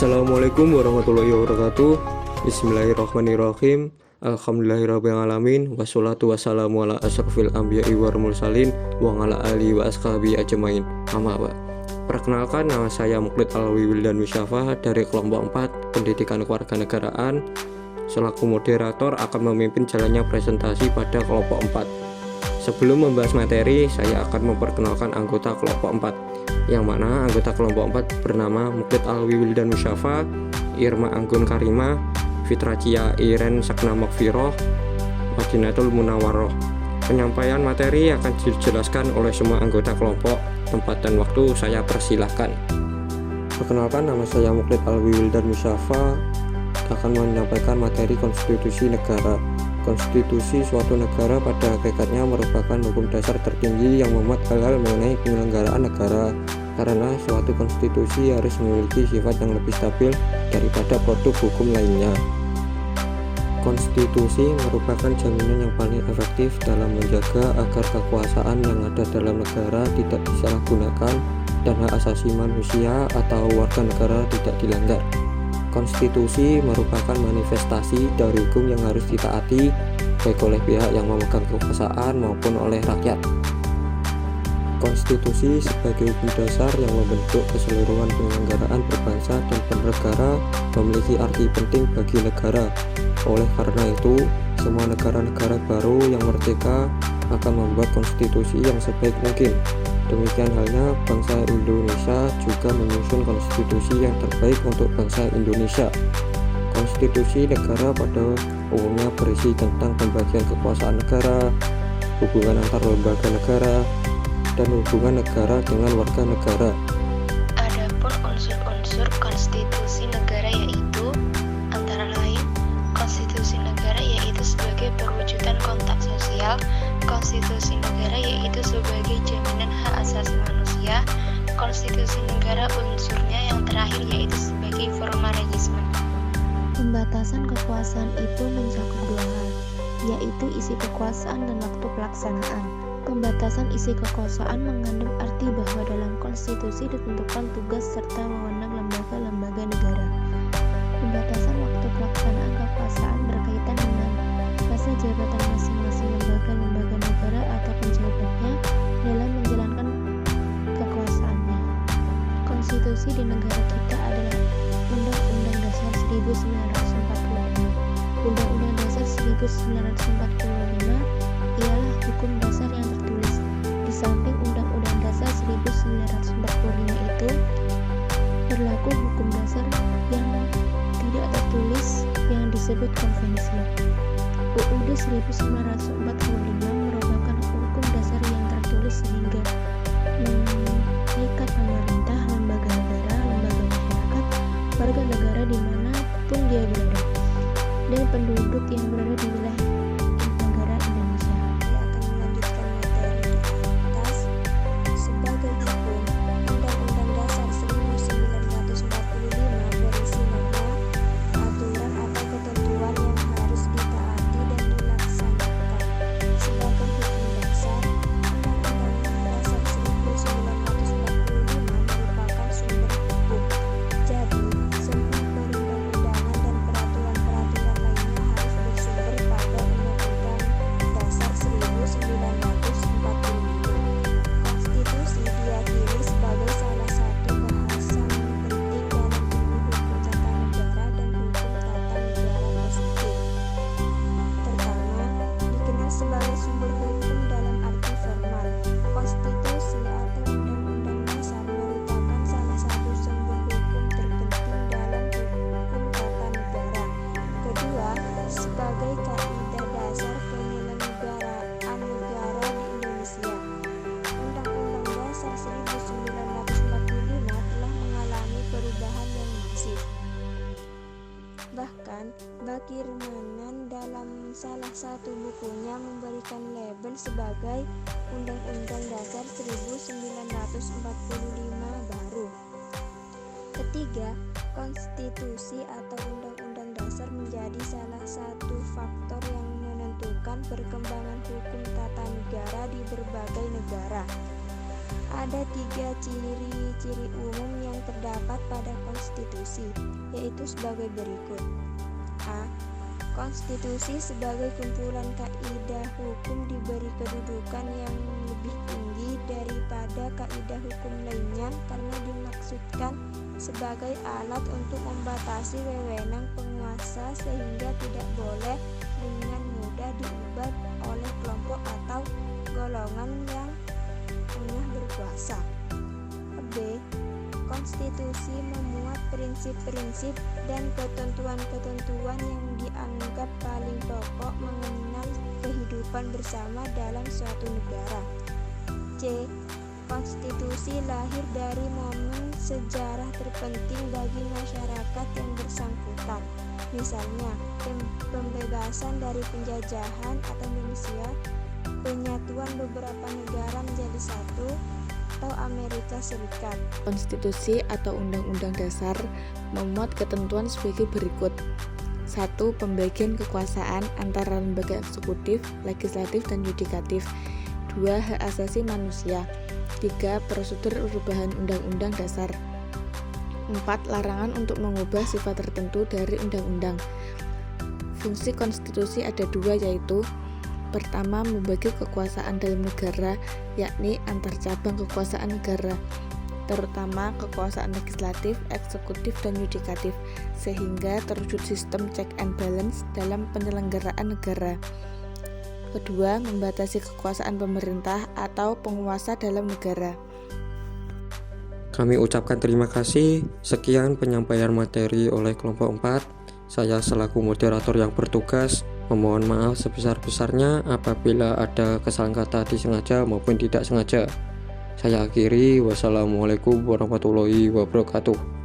Assalamualaikum warahmatullahi wabarakatuh. Bismillahirrahmanirrahim. Alhamdulillahirrahmanirrahim. Wassalatu wassalamu ala asrofil anbiya'i wal mursalin wa ala alihi wa ashabihi ajmain. Amma ba'd. Perkenalkan, nama saya Mukhlid Alwi Wildan Wisyafa dari kelompok 4 Pendidikan Kewarganegaraan. Selaku moderator akan memimpin jalannya presentasi pada kelompok 4. Sebelum membahas materi, saya akan memperkenalkan anggota kelompok 4, yang mana anggota kelompok 4 bernama Mukhlid Alwi Wildan Wisyafa, Irma Anggun Karima, Fitra Cia Iren Sakna Makfiroh, Madinatul Munawaroh. Penyampaian materi akan dijelaskan oleh semua anggota kelompok. Tempat dan waktu saya persilahkan. Perkenalkan, nama saya Mukhlid Alwi Wildan Wisyafa, akan menyampaikan materi konstitusi negara. Konstitusi suatu negara pada hakikatnya merupakan hukum dasar tertinggi yang memuat hal-hal mengenai penyelenggaraan negara, karena suatu konstitusi harus memiliki sifat yang lebih stabil daripada produk hukum lainnya. Konstitusi merupakan jaminan yang paling efektif dalam menjaga agar kekuasaan yang ada dalam negara tidak disalahgunakan dan hak asasi manusia atau warga negara tidak dilanggar. Konstitusi merupakan manifestasi dari hukum yang harus ditaati baik oleh pihak yang memegang kekuasaan maupun oleh rakyat. Konstitusi sebagai hukum dasar yang membentuk keseluruhan penyelenggaraan berbangsa dan bernegara memiliki arti penting bagi negara. Oleh karena itu, semua negara-negara baru yang merdeka akan membuat konstitusi yang sebaik mungkin. Demikian halnya bangsa Indonesia juga menyusun konstitusi yang terbaik untuk bangsa Indonesia. Konstitusi negara pada umumnya berisi tentang pembagian kekuasaan negara, hubungan antar lembaga negara, dan hubungan negara dengan warga negara. Adapun unsur-unsur konstitusi negara yaitu antara lain konstitusi negara yaitu sebagai perwujudan kontak sosial, konstitusi negara yaitu sebagai jaminan hak asasi manusia, konstitusi negara unsurnya yang terakhir yaitu sebagai formalisme. Pembatasan kekuasaan itu mencakup dua hal, yaitu isi kekuasaan dan waktu pelaksanaan. Pembatasan isi kekuasaan mengandung arti bahwa dalam konstitusi ditentukan tugas serta wewenang lembaga-lembaga negara. Pembatasan waktu pelaksanaan kekuasaan berkaitan dengan masa jabatan masing-masing lembaga-lembaga negara atau penjabatnya dalam menjalankan kekuasaannya. Konstitusi di negara kita adalah Undang-Undang Dasar 1945. Undang-Undang Dasar 1945 ialah hukum dasar yang tertulis. Di samping Undang-Undang Dasar 1945 itu, berlaku hukum dasar yang tidak tertulis yang disebut konvensi. UUD 1945 merupakan hukum dasar yang tertulis sehingga mengikat pemerintah, lembaga negara, lembaga masyarakat, warga negara dimanapun dia berada, dan penduduk yang berada di wilayah negara Indonesia. Saya akan melanjutkan materi di atas. Sebagai hukum, Undang-Undang Dasar 1945 berisi norma, aturan atau ketentuan yang harus ditaati dan dilaksanakan. Sebagai hukum dasar, Undang-Undang Dasar 1945 merupakan sumber hukum. Jadi, semua perundang-undangan dan peraturan-peraturan lainnya harus bersumber pada Undang-Undang Dasar 1945. Konstitusi diyakini sebagai salah satu bahasan penting dalam ilmu hukum tata negara dan hukum tata negara positif. Pertama, dikenal sebagai sumber hukum dalam arti formal. Konstitusi atau Undang-Undang Dasar merupakan salah satu sumber hukum terpenting dalam hukum tata negara. Kedua, sebagai kaidah dasar penyelenggaraan negara di Indonesia. Undang-Undang Dasar 1945 telah mengalami perubahan yang masif. Bahkan, Bakirmanan dalam salah satu bukunya memberikan label sebagai Undang-Undang Dasar 1945 baru. Ketiga, konstitusi atau undang-undang dasar menjadi salah satu faktor yang menentukan perkembangan hukum tata negara di berbagai negara. Ada 3 ciri-ciri umum yang terdapat pada konstitusi, yaitu sebagai berikut. A. Konstitusi sebagai kumpulan kaidah hukum diberi kedudukan yang lebih tinggi daripada kaidah hukum lainnya karena dimaksudkan sebagai alat untuk membatasi wewenang penguasa sehingga tidak boleh dengan mudah diubah oleh kelompok atau golongan yang tengah berkuasa. B. Konstitusi memuat prinsip-prinsip dan ketentuan-ketentuan yang dianggap paling pokok mengenal kehidupan bersama dalam suatu negara. C. Konstitusi lahir dari momen sejarah terpenting bagi masyarakat yang bersangkutan. Misalnya, pembebasan dari penjajahan atau Indonesia, penyatuan beberapa negara menjadi satu, atau Amerika Serikat. Konstitusi atau Undang-Undang Dasar memuat ketentuan sebagai berikut. 1. Pembagian kekuasaan antara lembaga eksekutif, legislatif, dan yudikatif. 2. Hak asasi manusia. 3. Prosedur perubahan Undang-Undang Dasar. 4. Larangan untuk mengubah sifat tertentu dari undang-undang. Fungsi konstitusi ada 2, yaitu pertama, membagi kekuasaan dalam negara, yakni antar cabang kekuasaan negara, terutama kekuasaan legislatif, eksekutif, dan yudikatif, sehingga terwujud sistem check and balance dalam penyelenggaraan negara. Kedua, membatasi kekuasaan pemerintah atau penguasa dalam negara. Kami ucapkan terima kasih. Sekian penyampaian materi oleh kelompok 4. Saya selaku moderator yang bertugas memohon maaf sebesar-besarnya apabila ada kesalahan kata disengaja maupun tidak sengaja. Saya akhiri. Wassalamualaikum warahmatullahi wabarakatuh.